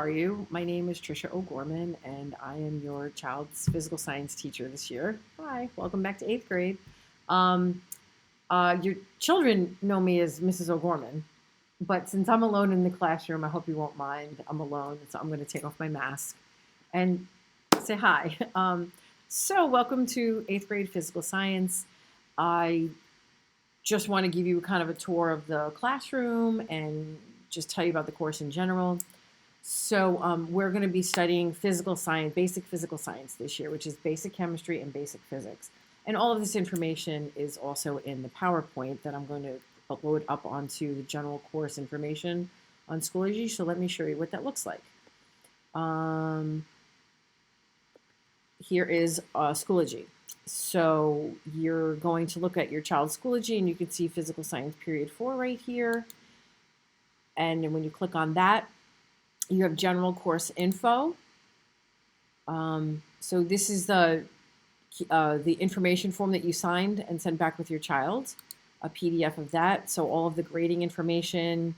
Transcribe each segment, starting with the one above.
How are you? My name is Trisha O'Gorman, and I am your child's physical science teacher this year. Hi, welcome back to eighth grade. Um, your children know me as Mrs. O'Gorman, but since I'm alone in the classroom, I hope you won't mind. I'm alone, so I'm going to take off my mask and say hi. Welcome to eighth grade physical science. I just want to give you kind of a tour of the classroom and just tell you about the course in general. We're going to be studying physical science, basic physical science this year, which is basic chemistry and basic physics. And all of this information is also in the PowerPoint that I'm going to upload up onto the general course information on Schoology. So let me show you what that looks like. Here is Schoology. So you're going to look at your child's Schoology, and you can see physical science period 4 right here. And when you click on that, you have general course info. So this is the information form that you signed and sent back with your child, a PDF of that. So all of the grading information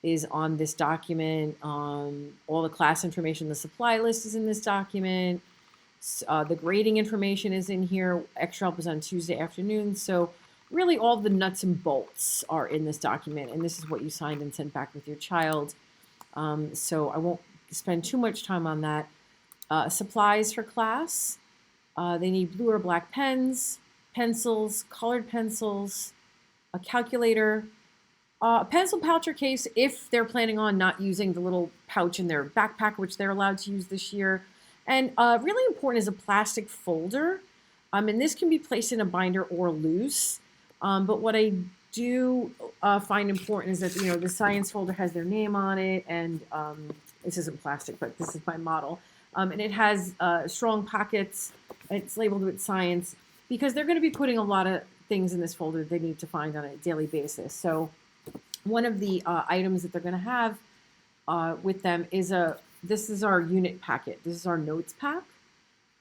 is on this document. All the class information, the supply list is in this document. The grading information is in here. Extra help is on Tuesday afternoon. So really all the nuts and bolts are in this document. And this is what you signed and sent back with your child. So I won't spend too much time on that. Supplies for class. They need blue or black pens, pencils, colored pencils, a calculator, a pencil pouch or case if they're planning on not using the little pouch in their backpack, which they're allowed to use this year. And really important is a plastic folder. And this can be placed in a binder or loose. But what I do find important is that the science folder has their name on it, and this isn't plastic, but this is my model, and it has strong pockets. It's labeled with science because they're going to be putting a lot of things in this folder that they need to find on a daily basis. So one of the items that they're going to have with them is this is our unit packet. This is our notes pack.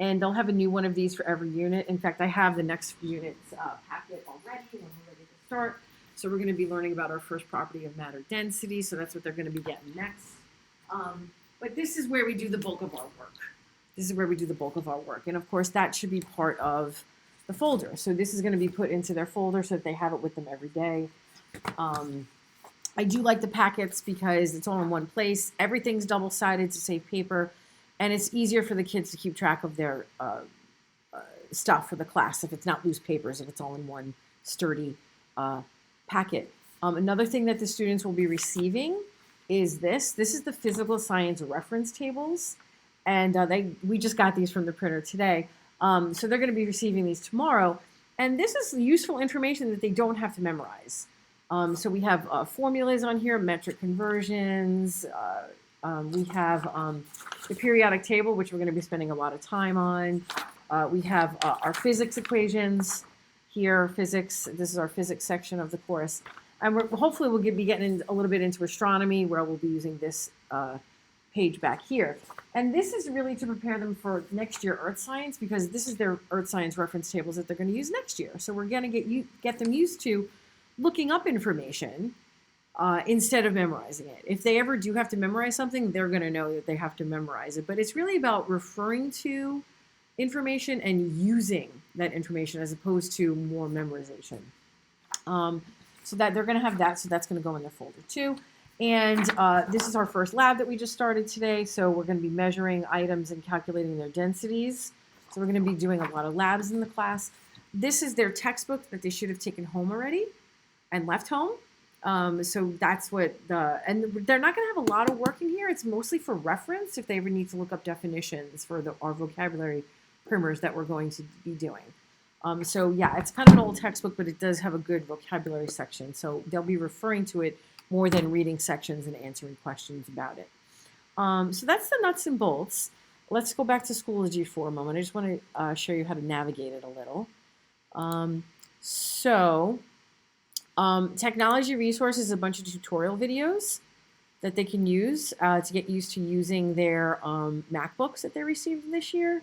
And they'll have a new one of these for every unit. In fact, I have the next unit's packet already when we're ready to start. So we're going to be learning about our first property of matter density. So that's what they're going to be getting next. But this is where we do the bulk of our work. This is where we do the bulk of our work. And of course, that should be part of the folder. So this is going to be put into their folder so that they have it with them every day. I do like the packets because it's all in one place. Everything's double-sided to save paper. And it's easier for the kids to keep track of their stuff for the class if it's not loose papers, if it's all in one sturdy packet. Another thing that the students will be receiving is this. This is the physical science reference tables. And we just got these from the printer today. So they're going to be receiving these tomorrow. And this is useful information that they don't have to memorize. So we have formulas on here, metric conversions. We have the periodic table, which we're going to be spending a lot of time on. We have our physics equations here, physics. This is our physics section of the course. And hopefully we'll be getting a little bit into astronomy, where we'll be using this page back here. And this is really to prepare them for next year Earth Science, because this is their Earth Science reference tables that they're going to use next year. So we're going to get them used to looking up information instead of memorizing it. If they ever do have to memorize something, they're going to know that they have to memorize it. But it's really about referring to information and using that information as opposed to more memorization. So that they're going to have that. So that's going to go in their folder too. And this is our first lab that we just started today. So we're going to be measuring items and calculating their densities. So we're going to be doing a lot of labs in the class. This is their textbook that they should have taken home already and left home. So that's what and they're not going to have a lot of work in here. It's mostly for reference if they ever need to look up definitions for our vocabulary primers that we're going to be doing. So yeah, it's kind of an old textbook, but it does have a good vocabulary section. So they'll be referring to it more than reading sections and answering questions about it. So that's the nuts and bolts. Let's go back to Schoology for a moment. I just want to show you how to navigate it a little. Technology resources, a bunch of tutorial videos that they can use to get used to using their MacBooks that they received this year.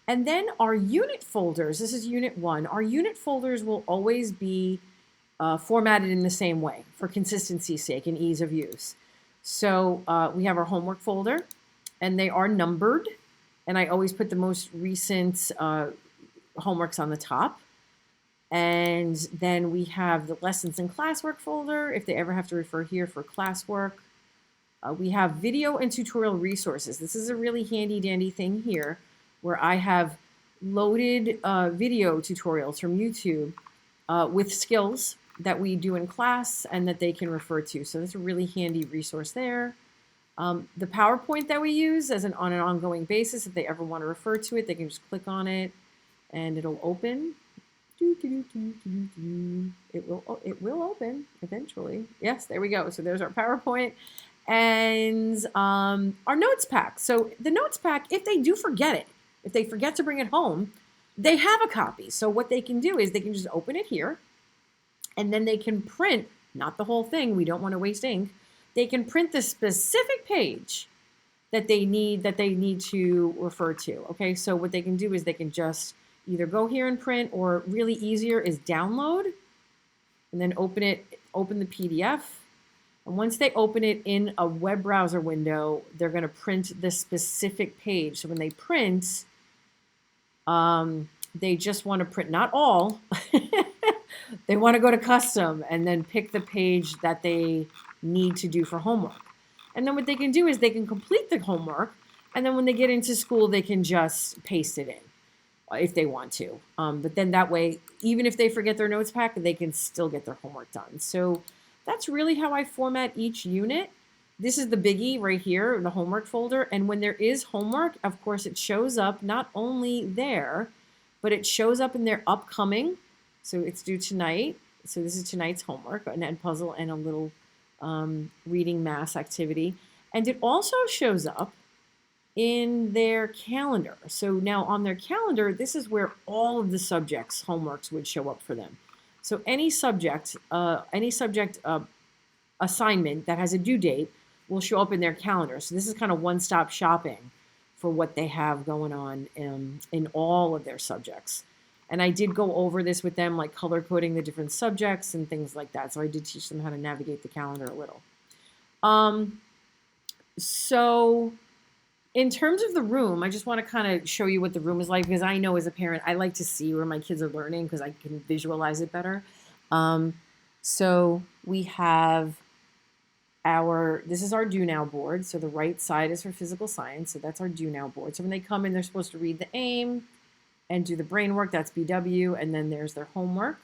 And then our unit folders, this is Unit 1. Our unit folders will always be formatted in the same way for consistency's sake and ease of use. So we have our homework folder. and they are numbered. And I always put the most recent homeworks on the top. And then we have the lessons and classwork folder if they ever have to refer here for classwork. We have video and tutorial resources. This is a really handy dandy thing here where I have loaded video tutorials from YouTube with skills that we do in class and that they can refer to. So that's a really handy resource there. The PowerPoint that we use on an ongoing basis, if they ever want to refer to it, they can just click on it and it'll open. It will open eventually. Yes, there we go. So there's our PowerPoint and our notes pack. So the notes pack, if they do forget it, if they forget to bring it home, they have a copy. So what they can do is they can just open it here and then they can print, not the whole thing, we don't want to waste ink. They can print the specific page that they need to refer to. Okay, so what they can do is they can just either go here and print, or really easier is download and then open the PDF. And once they open it in a web browser window, they're going to print the specific page. So when they print, they just want to print, not all, they want to go to custom and then pick the page that they need to do for homework. And then what they can do is they can complete the homework, and then when they get into school, they can just paste it in if they want to. But then that way, even if they forget their notes pack, they can still get their homework done. So that's really how I format each unit. This is the biggie right here, the homework folder. And when there is homework, of course, it shows up not only there, but it shows up in their upcoming. So it's due tonight. So this is tonight's homework, an Ed puzzle and a little reading mass activity. And it also shows up in their calendar. So now on their calendar, this is where all of the subjects' homeworks would show up for them. So any subject assignment that has a due date will show up in their calendar. So this is kind of one-stop shopping for what they have going on in all of their subjects. And I did go over this with them, like color coding the different subjects and things like that. So I did teach them how to navigate the calendar a little. So in terms of the room, I just want to kind of show you what the room is like, because I know as a parent, I like to see where my kids are learning because I can visualize it better. So we have this is our Do Now board. So the right side is for physical science. So that's our Do Now board. So when they come in, they're supposed to read the AIM and do the brain work. That's BW. And then there's their homework.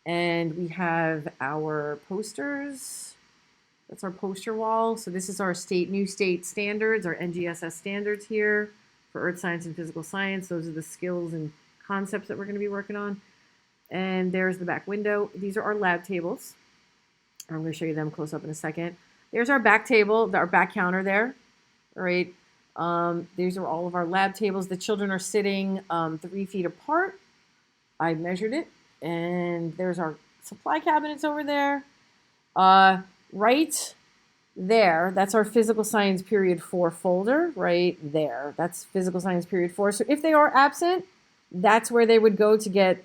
And we have our posters. That's our poster wall. So this is our new state standards, our NGSS standards here for earth science and physical science. Those are the skills and concepts that we're going to be working on. And there's the back window. These are our lab tables. I'm going to show you them close up in a second. There's our back table, our back counter there. All right. These are all of our lab tables. The children are sitting 3 feet apart. I measured it. And there's our supply cabinets over there. Right there, that's our physical science period 4 folder right there. That's physical science period 4. So if they are absent, that's where they would go to get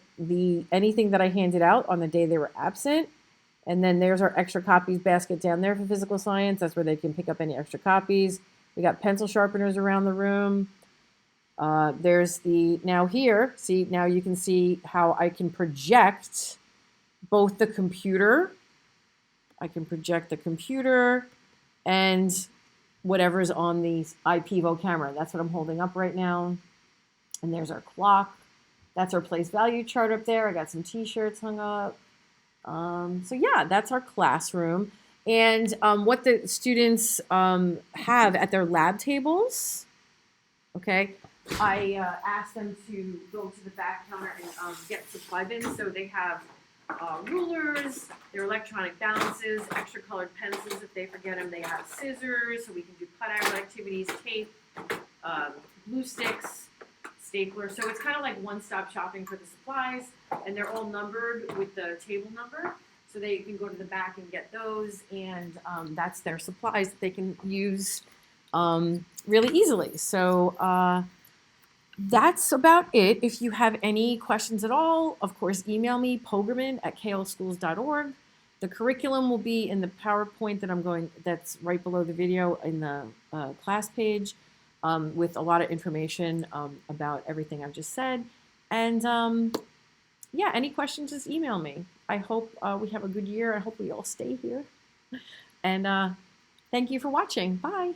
anything that I handed out on the day they were absent. And then there's our extra copies basket down there for physical science. That's where they can pick up any extra copies. We got pencil sharpeners around the room. There's now here, see, now you can see how I can project both the computer. I can project the computer and whatever's on the iPivo camera. That's what I'm holding up right now. And there's our clock. That's our place value chart up there. I got some t-shirts hung up. So yeah, that's our classroom. And what the students have at their lab tables, okay, I asked them to go to the back counter and get supply bins. So they have rulers, their electronic balances, extra colored pencils if they forget them. They have scissors, so we can do cutout activities, tape, glue sticks, stapler. So it's kind of like one-stop shopping for the supplies, and they're all numbered with the table number. So they can go to the back and get those, and that's their supplies that they can use really easily. So that's about it. If you have any questions at all, of course, email me, pogerman@klschools.org. The curriculum will be in the PowerPoint that's right below the video in the class page. with a lot of information about everything I've just said. And yeah, any questions, just email me. I hope we have a good year. I hope we all stay here. And thank you for watching. Bye.